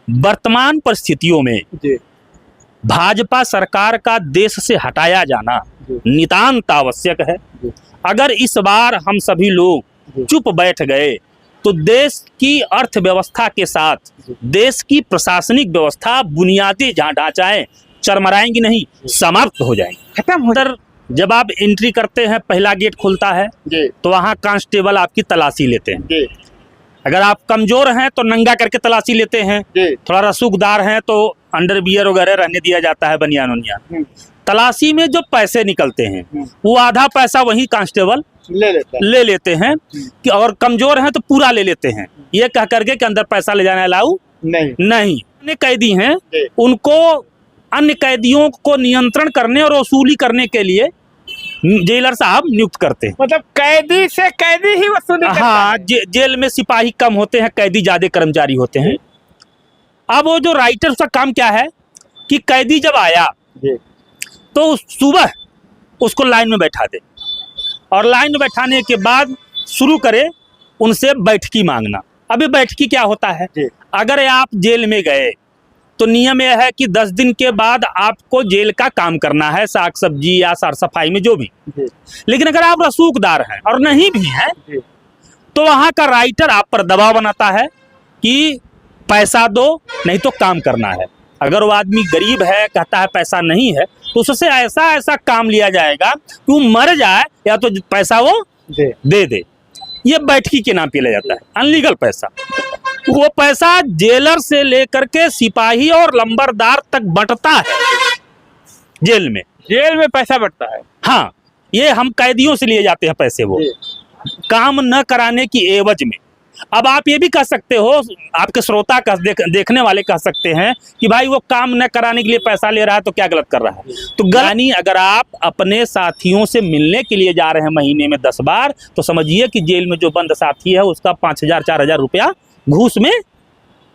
वर्तमान परिस्थितियों में जी भाजपा सरकार का देश से हटाया जाना जी नितांत आवश्यक है। जी अगर इस बार हम सभी लोग चुप बैठ गए तो देश की अर्थव्यवस्था के साथ देश की प्रशासनिक व्यवस्था, बुनियादी ढांचाएं चरमराएंगी नहीं, समाप्त हो जाएंगी, खत्म हो अंदर जब आप एंट्री करते हैं, पहला गेट खुलता है जी तो वहाँ कांस्टेबल आपकी तलाशी लेते हैं। जी अगर आप कमजोर हैं तो नंगा करके तलाशी लेते हैं, जी थोड़ा रसूखदार हैं तो अंडरवियर वगैरह रहने दिया जाता है, बनियान उनियान। तलाशी में जो पैसे निकलते हैं वो आधा पैसा वही कांस्टेबल ले लेते हैं कि और कमजोर हैं तो पूरा ले लेते हैं, ये कह करके कि अंदर पैसा ले जाना अलाउ नहीं। अन्य कैदी हैं उनको अन्य कैदियों को नियंत्रण करने और वसूली करने के लिए जेलर साहब नियुक्त करते हैं। मतलब कैदी से कैदी ही वसूली करता हाँ, है। जेल में सिपाही कम होते हैं, कैदी ज्यादा कर्मचारी होते हैं। अब वो जो राइटर का काम क्या है कि कैदी जब आया जी तो सुबह उसको लाइन में बैठा दे और लाइन में बैठाने के बाद शुरू करे उनसे बैठकी मांगना। अभी बैठकी क्या होता है, अगर आप जेल में गए तो नियम यह है कि 10 दिन के बाद आपको जेल का काम करना है, साग सब्जी या साफ सफाई में जो भी। लेकिन अगर आप रसूखदार हैं और नहीं भी हैं तो वहाँ का राइटर आप पर दबाव बनाता है कि पैसा दो नहीं तो काम करना है। अगर वो आदमी गरीब है, कहता है पैसा नहीं है, तो उससे ऐसा ऐसा काम लिया जाएगा कि वो मर जाए या तो पैसा वो दे दे। ये बैठकी के नाम पे लिया जाता है, अनलीगल पैसा। वो पैसा जेलर से लेकर के सिपाही और लंबरदार तक बंटता है जेल में पैसा बढ़ता है। हाँ, ये हम कैदियों से लिए जाते हैं पैसे, वो काम न कराने की एवज में। अब आप ये भी कह सकते हो, आपके श्रोता देखने वाले कह सकते हैं कि भाई वो काम न कराने के लिए पैसा ले रहा है तो क्या गलत कर रहा है। तो यानी अगर आप अपने साथियों से मिलने के लिए जा रहे हैं महीने में 10 बार तो समझिए कि जेल में जो बंद साथी है उसका 5,000-4,000 रुपया घूस में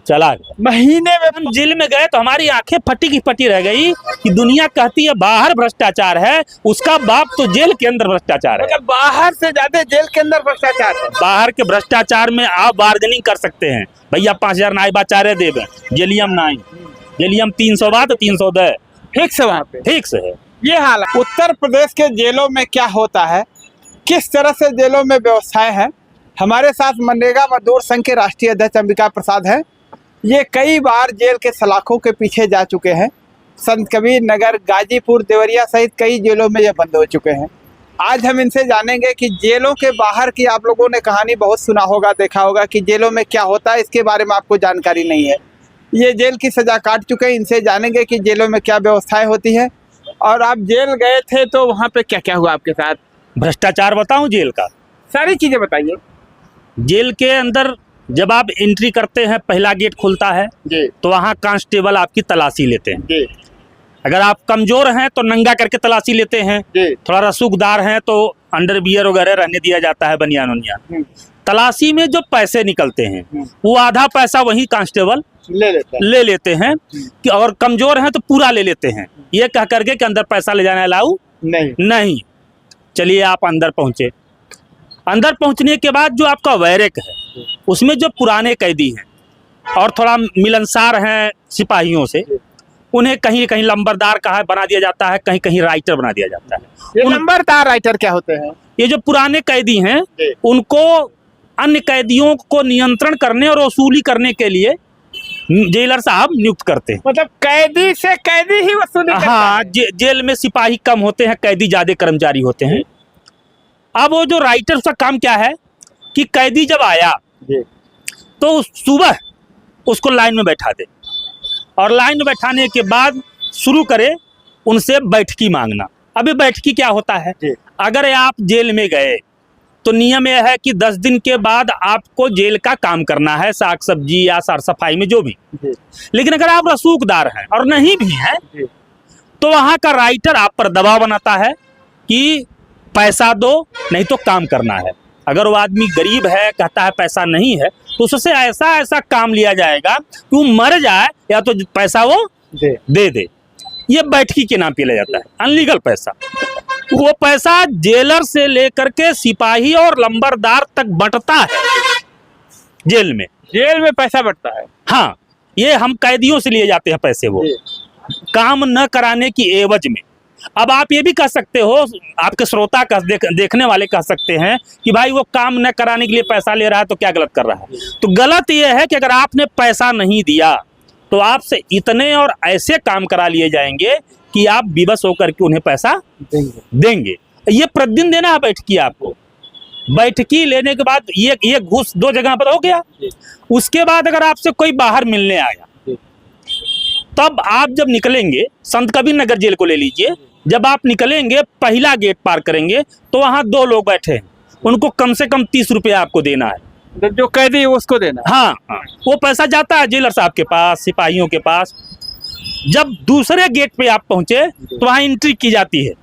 चला गया। महीने में हम जेल में गए तो हमारी आंखें फटी की फटी रह गई कि दुनिया कहती है बाहर भ्रष्टाचार है, उसका बाप तो जेल के अंदर भ्रष्टाचार है। मतलब बाहर से ज्यादा जेल के अंदर भ्रष्टाचार है। बाहर के भ्रष्टाचार में आप बार्गेनिंग कर सकते हैं, भैया 5,000 नाई बाचारे देवे, जेलियम नाई, जेलियम 300 बात 300 दे, फिक्स है वहाँ पे, फिक्स है। ये हाल है। उत्तर प्रदेश के जेलों में क्या होता है, किस तरह से जेलों में व्यवस्थाएं हैं। हमारे साथ मनरेगा मजदूर संघ के राष्ट्रीय अध्यक्ष अंबिका प्रसाद हैं। ये कई बार जेल के सलाखों के पीछे जा चुके हैं। संत कबीर नगर, गाजीपुर, देवरिया सहित कई जेलों में ये बंद हो चुके हैं। आज हम इनसे जानेंगे कि जेलों के बाहर की, आप लोगों ने कहानी बहुत सुना होगा, देखा होगा कि जेलों में क्या होता है, इसके बारे में आपको जानकारी नहीं है। ये जेल की सजा काट चुके हैं, इनसे जानेंगे कि जेलों में क्या व्यवस्थाएं होती है। और आप जेल गए थे तो वहाँ पे क्या क्या हुआ आपके साथ? भ्रष्टाचार बताऊं जेल का? सारी चीजें बताइए। जेल के अंदर जब आप एंट्री करते हैं, पहला गेट खुलता है तो वहाँ कांस्टेबल आपकी तलाशी लेते हैं। अगर आप कमजोर हैं तो नंगा करके तलाशी लेते हैं, थोड़ा रसूखदार हैं तो अंडरवियर वगैरह रहने दिया जाता है, बनियान उनियान। तलाशी में जो पैसे निकलते हैं वो आधा पैसा वही कांस्टेबल ले लेते हैं कि और कमजोर हैं तो पूरा ले लेते हैं, ये कह करके कि अंदर पैसा ले जाना अलाउ नहीं। चलिए आप अंदर पहुंचे। अंदर पहुंचने के बाद जो आपका बैरक है उसमें जो पुराने कैदी हैं और थोड़ा मिलनसार हैं सिपाहियों से, उन्हें कहीं कहीं लंबरदार का बना दिया जाता है, कहीं कहीं राइटर बना दिया जाता है। ये लंबरदार राइटर क्या होते हैं? ये जो पुराने कैदी हैं उनको अन्य कैदियों को नियंत्रण करने और वसूली करने के लिए जेलर साहब नियुक्त करते हैं। मतलब कैदी से कैदी ही वसूली करता है। हाँ, जेल में सिपाही कम होते हैं, कैदी ज्यादा कर्मचारी होते हैं। अब वो जो राइटर का काम क्या है कि कैदी जब आया तो सुबह उसको लाइन में बैठा दे और लाइन में बैठाने के बाद शुरू करे उनसे बैठकी मांगना। अभी बैठकी क्या होता है, अगर आप जेल में गए तो नियम यह है कि 10 दिन के बाद आपको जेल का काम करना है, साग सब्जी या साफ सफाई में जो भी। लेकिन अगर आप रसूखदार हैं और नहीं भी हैं तो वहाँ का राइटर आप पर दबाव बनाता है कि पैसा दो नहीं तो काम करना है। अगर वो आदमी गरीब है, कहता है पैसा नहीं है, तो उससे ऐसा ऐसा काम लिया जाएगा कि वो मर जाए या तो पैसा वो दे दे। ये बैठकी के नाम पे लिया जाता है, अनलीगल पैसा। वो पैसा जेलर से लेकर के सिपाही और लंबरदार तक बंटता है जेल में पैसा बढ़ता है। हाँ, ये हम कैदियों से लिए जाते हैं पैसे, वो काम न कराने की एवज में। अब आप ये भी कह सकते हो, आपके श्रोता देखने वाले कह सकते हैं कि भाई वो काम न कराने के लिए पैसा ले रहा है तो क्या गलत कर रहा है। तो गलत ये है कि अगर आपने पैसा नहीं दिया तो आपसे इतने और ऐसे काम करा लिए जाएंगे कि आप विवश होकर के उन्हें पैसा देंगे। ये प्रतिदिन देना है बैठकी आपको। बैठकी लेने के बाद ये घूस 2 जगह पर हो गया। उसके बाद अगर आपसे कोई बाहर मिलने आया, तब आप जब निकलेंगे, संत कबीर नगर जेल को ले लीजिए, जब आप निकलेंगे पहला गेट पार करेंगे तो वहां 2 लोग बैठे हैं, उनको कम से कम 30 रुपया आपको देना है। जो कैदी है उसको देना? हाँ, वो पैसा जाता है जेलर साहब के पास, सिपाहियों के पास। जब दूसरे गेट पे आप पहुंचे तो वहां एंट्री की जाती है,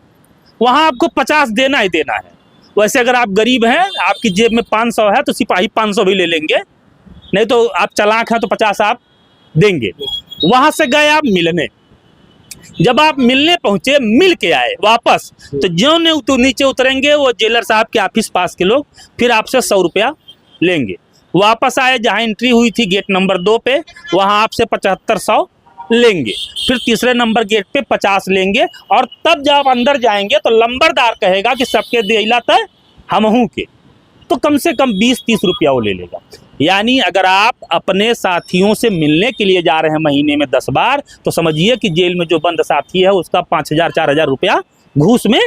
वहां आपको 50 देना ही देना है। वैसे अगर आप गरीब हैं, आपकी जेब में 500 है तो सिपाही 500 भी ले लेंगे, नहीं तो आप चालाक हैं तो 50 आप देंगे। वहां से गए आप मिलने, जब आप मिलने पहुंचे, मिल के आए वापस, तो जो नीचे उतरेंगे वो जेलर साहब के ऑफिस पास के लोग फिर आपसे 100 रुपया लेंगे। वापस आए जहां एंट्री हुई थी गेट नंबर 2 पे, वहां आपसे 7500 लेंगे। फिर तीसरे नंबर गेट पे 50 लेंगे। और तब जब आप अंदर जाएंगे तो लंबरदार कहेगा कि सबके देला तय हमहू के, तो कम से कम 20-30 रुपया वो ले लेगा। यानी अगर आप अपने साथियों से मिलने के लिए जा रहे हैं महीने में 10 बार, तो समझिए कि जेल में जो बंद साथी है उसका 5000-4000 रुपया घूस में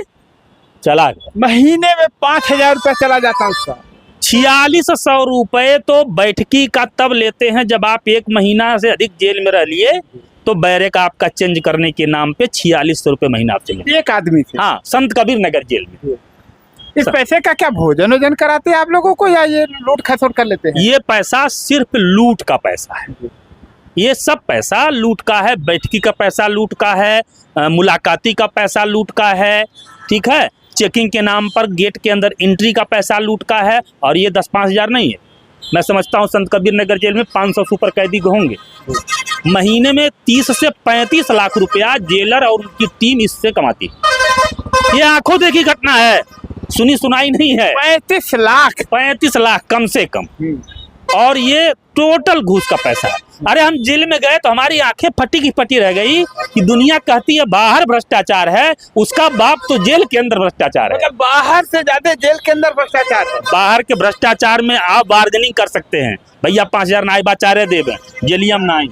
चला गया। महीने में 5000 रुपया चला जाता है उसका। 4600 रुपये तो बैठकी का तब लेते हैं जब आप 1 महीना से अधिक जेल में रह लिए, तो बैरक आपका चेंज करने के नाम पे 4600 रुपये महीना आप चले एक आदमी से। हाँ, संत कबीर नगर जेल में। इस पैसे का क्या भोजन वोजन कराते हैं आप लोगों को, या ये लूट खसोट कर लेते हैं? ये पैसा सिर्फ लूट का पैसा है। ये सब पैसा लूट का है। बैठकी का पैसा लूट का है, मुलाकाती का पैसा लूट का है, ठीक है, चेकिंग के नाम पर गेट के अंदर एंट्री का पैसा लूट का है। और ये 10-5 हज़ार नहीं है। मैं समझता हूँ संत कबीर नगर जेल में 500 सुपर कैदी होंगे। महीने में 30 से 35 लाख रुपया जेलर और उनकी टीम इससे कमाती है। ये आंखों देखी घटना है, सुनी सुनाई नहीं है। 35 लाख कम से कम। और ये टोटल घूस का पैसा है। अरे हम जेल में गए तो हमारी आंखें फटी की फटी रह गई कि दुनिया कहती है बाहर भ्रष्टाचार है, उसका बाप तो जेल के अंदर भ्रष्टाचार है। मतलब बाहर से ज्यादा जेल के अंदर भ्रष्टाचार है। बाहर के भ्रष्टाचार में आप बार्गेनिंग कर सकते हैं, भैया 5000 नाई बाचारे देवे, जेलियम नाई,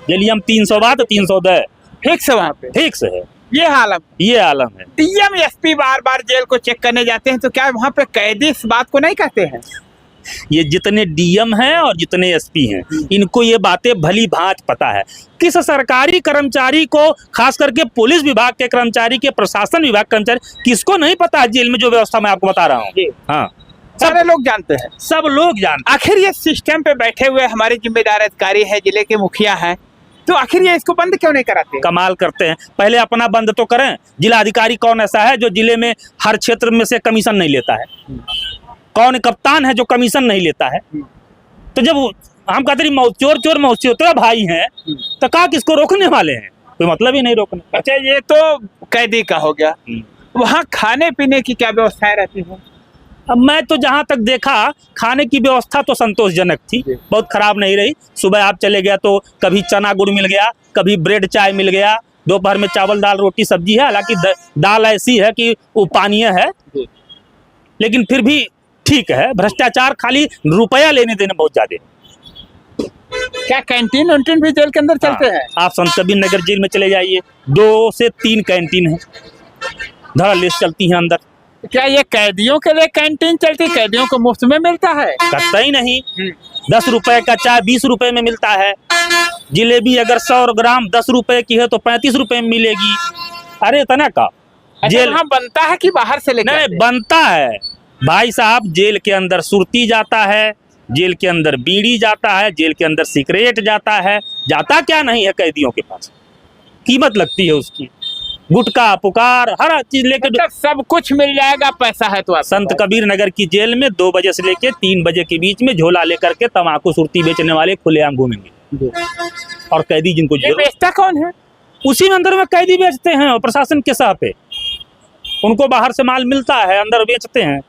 जेलियम 300 बात 300 दे, फिक्स है वहाँ पे, फिक्स है। ये आलम है। डीएम एसपी बार बार जेल को चेक करने जाते हैं, तो क्या वहाँ पे कैदी इस बात को नहीं कहते हैं? ये जितने डीएम हैं और जितने एसपी हैं, इनको ये बातें भली भांति पता है। किस सरकारी कर्मचारी को, खास करके पुलिस विभाग के कर्मचारी के, प्रशासन विभाग के कर्मचारी, किसको नहीं पता है जेल में जो व्यवस्था मैं आपको बता रहा हूँ? हाँ, सारे लोग जानते हैं, सब लोग जानते हैं। आखिर ये सिस्टम पे बैठे हुए हमारे जिम्मेदार अधिकारी है, जिले के मुखिया हैं, तो आखिर ये इसको बंद क्यों नहीं कराते? कमाल करते हैं। पहले अपना बंद तो करें। जिला अधिकारी कौन ऐसा है जो जिले में हर क्षेत्र में से कमीशन नहीं लेता है? कौन कप्तान है जो कमीशन नहीं लेता है? तो जब हम कहते हैं चोर मौसी तेरा भाई हैं, तो कहा किसको रोकने वाले हैं? कोई मतलब ही नहीं रोकने। अच्छा, ये तो कैदी का हो गया। वहाँ खाने पीने की क्या व्यवस्थाएं रहती है? अब मैं तो जहाँ तक देखा, खाने की व्यवस्था तो संतोषजनक थी, बहुत खराब नहीं रही। सुबह आप चले गया तो कभी चना गुड़ मिल गया, कभी ब्रेड चाय मिल गया, दोपहर में चावल दाल रोटी सब्जी है। हालांकि दाल ऐसी है कि वो पानीय है, लेकिन फिर भी ठीक है। भ्रष्टाचार खाली रुपया लेने देने बहुत ज्यादा। क्या कैंटीन वैंटीन भी जेल के अंदर चलते हैं? आप संत कबीर नगर जेल में चले जाइए, 2 से 3 कैंटीन है, धड़ल्लेस चलती हैं अंदर। क्या ये कैदियों के लिए कैंटीन चलती? कैदियों को मुफ्त में मिलता है? कतई नहीं। 10 रुपए का चाय 20 रुपए में मिलता है। जिलेबी अगर 100 ग्राम 10 रुपए की है तो 35 रुपए में मिलेगी। अरे इतना का जेल हाँ बनता है कि बाहर से लेकर? नहीं, बनता है भाई साहब। जेल के अंदर सुरती जाता है, जेल के अंदर बीड़ी जाता है, जेल के अंदर सिगरेट जाता है। जाता क्या नहीं है कैदियों के पास, कीमत लगती है उसकी। गुटखा पुकार हर चीज लेकर, मतलब सब कुछ मिल जाएगा, पैसा है तो। संत कबीर नगर की जेल में 2 बजे से लेकर 3 बजे के बीच में झोला लेकर के तम्बाकू सुरती बेचने वाले खुलेआम घूमेंगे। और कैदी जिनको जेल बेचता कौन है? उसी में अंदर में कैदी बेचते हैं, और प्रशासन के साथ पे उनको बाहर से माल मिलता है, अंदर बेचते हैं।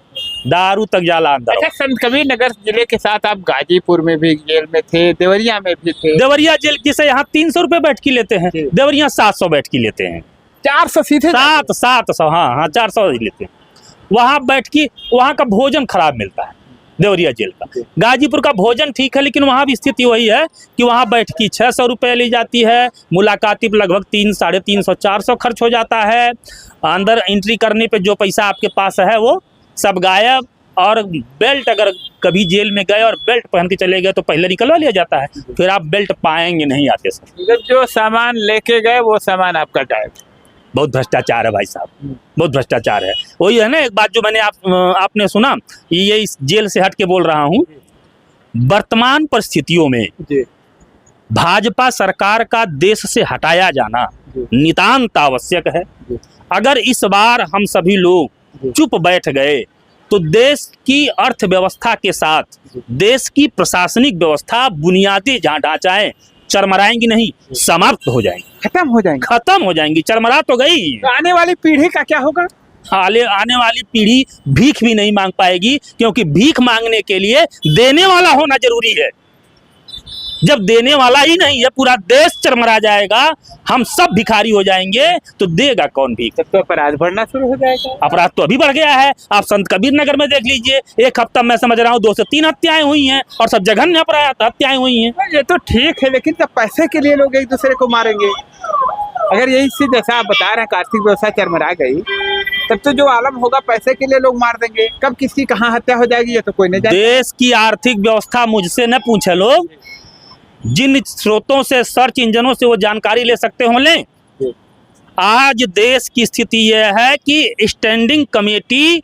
दारू तक जाला अंदर। अच्छा, संत कबीर नगर जिले के साथ आप गाजीपुर में भी जेल में थे, देवरिया में भी थे। देवरिया जेल जैसे यहाँ 300 रुपए बैठकी लेते हैं, देवरिया 700 बैठकी लेते हैं। 400 सीधे 700, हाँ 400 लेते हैं। वहाँ बैठकी, वहाँ का भोजन खराब मिलता है देवरिया जेल का। गाजीपुर का भोजन ठीक है, लेकिन वहाँ भी स्थिति वही है कि वहाँ बैठकी 600 रुपये ली जाती है, मुलाकाती पर लगभग 300, 400 खर्च हो जाता है। अंदर एंट्री करने पे जो पैसा आपके पास है वो सब गायब। और बेल्ट, अगर कभी जेल में गए और बेल्ट पहन के चले गए तो पहले निकलवा लिया जाता है, फिर आप बेल्ट पाएंगे नहीं आते समय। जो सामान लेके गए वो सामान आपका गायब। बहुत भ्रष्टाचार है भाई साहब, बहुत भ्रष्टाचार है। वही है ना, एक बात जो मैंने आपने सुना, ये इस जेल से हट के बोल रहा हूँ। वर्तमान परिस्थितियों में भाजपा सरकार का देश से हटाया जाना नितांत आवश्यक है। अगर इस बार हम सभी लोग चुप बैठ गए तो देश की अर्थव्यवस्था के साथ देश की प्रशासनिक व्यवस्था, बुनियादी ढांचाएं चरमराएंगी नहीं, समाप्त हो जाएंगी, खत्म हो जाएंगी, चरमरा तो गई। तो आने वाली पीढ़ी का क्या होगा? आने वाली पीढ़ी भीख भी नहीं मांग पाएगी, क्योंकि भीख मांगने के लिए देने वाला होना जरूरी है। जब देने वाला ही नहीं है, पूरा देश चरमरा जाएगा, हम सब भिखारी हो जाएंगे, तो देगा कौन भीख? तब तो अपराध बढ़ना शुरू हो जाएगा। अपराध तो अभी बढ़ गया है। आप संत कबीर नगर में देख लीजिए, एक हफ्ता मैं समझ रहा हूँ 2 से 3 हत्याएं हुई हैं, और सब जघन्य अपराध हत्याएं हुई हैं। ये तो ठीक है, लेकिन जब पैसे के लिए लोग एक दूसरे को मारेंगे, अगर यही चीज जैसा आप बता रहे हैं, आर्थिक व्यवस्था चरमरा गई, तब तो जो आलम होगा पैसे के लिए लोग मार देंगे। कब किसकी कहाँ हत्या हो जाएगी ये तो कोई नहीं जाने। देश की आर्थिक व्यवस्था मुझसे न पूछे लोग, जिन स्रोतों से, सर्च इंजनों से वो जानकारी ले सकते हो लें। आज देश की स्थिति यह है कि स्टैंडिंग कमेटी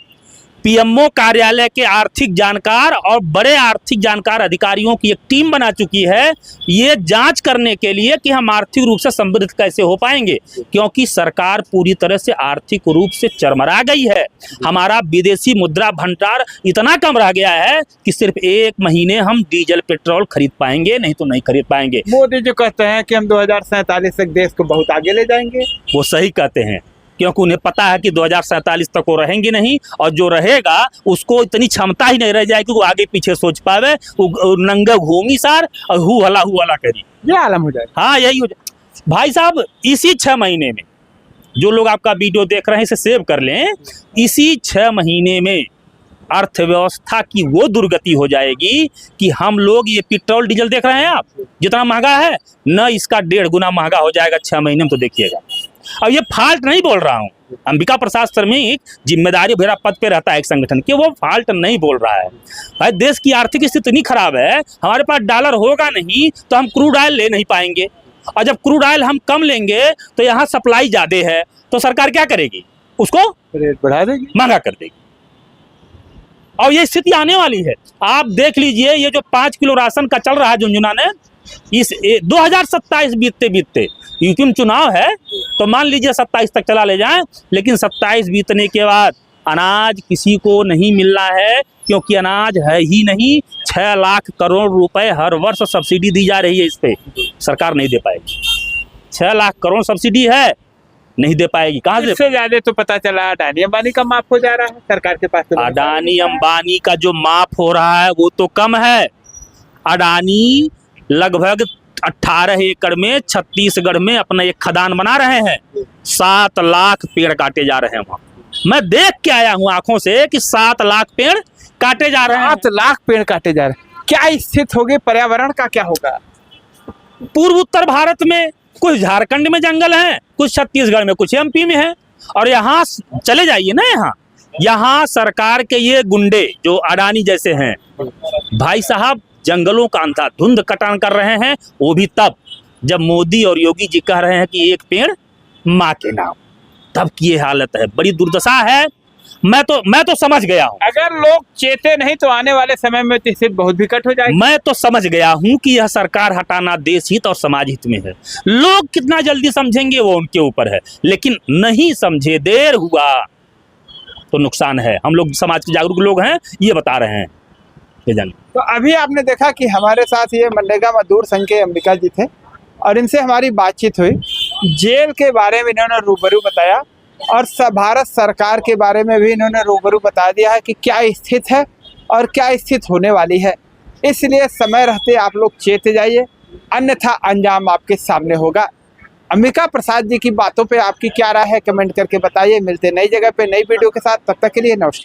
पीएमओ कार्यालय के आर्थिक जानकार और बड़े आर्थिक जानकार अधिकारियों की एक टीम बना चुकी है, ये जांच करने के लिए कि हम आर्थिक रूप से समृद्ध कैसे हो पाएंगे, क्योंकि सरकार पूरी तरह से आर्थिक रूप से चरमरा गई है। हमारा विदेशी मुद्रा भंडार इतना कम रह गया है कि सिर्फ 1 महीने हम डीजल पेट्रोल खरीद पाएंगे, नहीं तो नहीं खरीद पाएंगे। मोदी जो कहते हैं कि हम 2047 तक देश को बहुत आगे ले जाएंगे, वो सही कहते हैं, क्योंकि उन्हें पता है कि 2047 तक वो रहेंगे नहीं, और जो रहेगा उसको इतनी क्षमता ही नहीं रह जाएगी कि वो आगे पीछे सोच पावे। वो नंगा घूमी सार और हु हला करी, ये आलम हो जाए। हाँ, यही हो जाए भाई साहब। इसी 6 महीने में, जो लोग आपका वीडियो देख रहे हैं इसे सेव कर लें, इसी 6 महीने में अर्थव्यवस्था की वो दुर्गति हो जाएगी कि हम लोग, ये पेट्रोल डीजल देख रहे हैं आप जितना महंगा है न, इसका 1.5 गुना महंगा हो जाएगा 6 महीने में, तो देखिएगा। अब ये फाल्ट नहीं बोल रहा हूँ, अंबिका प्रसाद श्रमिक जिम्मेदारी भरा पद पे रहता है एक संगठन के, वो फाल्ट नहीं बोल रहा है। भाई देश की आर्थिक स्थिति इतनी खराब है, हमारे पास डॉलर होगा नहीं तो हम क्रूड ऑयल ले नहीं पाएंगे, और जब क्रूड ऑयल हम कम लेंगे तो यहाँ सप्लाई ज्यादा है, तो सरकार क्या करेगी? उसको रेट बढ़ा देगी, महंगा कर देगी, और ये स्थिति आने वाली है। आप देख लीजिए, ये जो 5 किलो राशन का चल रहा है झुंझुना ने, इस 2027 बीतते यूपी में चुनाव है, तो मान लीजिए 27 तक चला ले जाएं, लेकिन 27 बीतने के बाद अनाज किसी को नहीं मिलना है, क्योंकि अनाज है ही नहीं। 6 लाख करोड़ रुपए हर वर्ष सब्सिडी दी जा रही है, इस पे सरकार नहीं दे पाएगी। 6 लाख करोड़ सब्सिडी है, नहीं दे पाएगी। कहाँ से? इससे ज्यादा तो पता चला अडानी अंबानी का माफ हो जा रहा है सरकार के पास। अडानी अंबानी का जो माफ हो रहा है वो तो कम है। अडानी लगभग 18 एकड़ में छत्तीसगढ़ में अपना एक खदान बना रहे हैं, 7 लाख पेड़ काटे जा रहे हैं वहाँ। मैं देख के आया हूँ आंखों से कि 7 लाख पेड़ काटे जा रहे हैं। 7 लाख पेड़ काटे जा रहे हैं। क्या स्थिति होगी? पर्यावरण का क्या होगा? पूर्व उत्तर भारत में कुछ झारखंड में जंगल है, कुछ छत्तीसगढ़ में, कुछ एमपी में है, और यहाँ चले जाइए ना, यहाँ सरकार के ये गुंडे जो अडानी जैसे हैं, भाई साहब जंगलों का अंधाधुंध कटान कर रहे हैं, वो भी तब जब मोदी और योगी जी कह रहे हैं कि एक पेड़ माँ के नाम, तब की ये हालत है। बड़ी दुर्दशा है। मैं तो समझ गया हूँ, अगर लोग चेते नहीं तो आने वाले समय में तो स्थिति बहुत विकट हो जाएगी। मैं तो समझ गया हूँ कि यह सरकार हटाना देश हित और समाज हित में है। लोग कितना जल्दी समझेंगे वो उनके ऊपर है, लेकिन नहीं समझे, देर हुआ तो नुकसान है। हम लोग समाज के जागरूक लोग हैं, ये बता रहे हैं। तो अभी आपने देखा कि हमारे साथ ये मनरेगा मजदूर संघ के अंबिका जी थे, और इनसे हमारी बातचीत हुई। जेल के बारे में इन्होंने रूबरू बताया और भारत सरकार के बारे में भी इन्होंने रूबरू बता दिया है कि क्या स्थिति है और क्या स्थिति होने वाली है। इसलिए समय रहते आप लोग चेत जाइए, अन्यथा अंजाम आपके सामने होगा। अंबिका प्रसाद जी की बातों पे आपकी क्या राय है, कमेंट करके बताइए। मिलते नई जगह पे नई वीडियो के साथ, तब तक के लिए नमस्कार।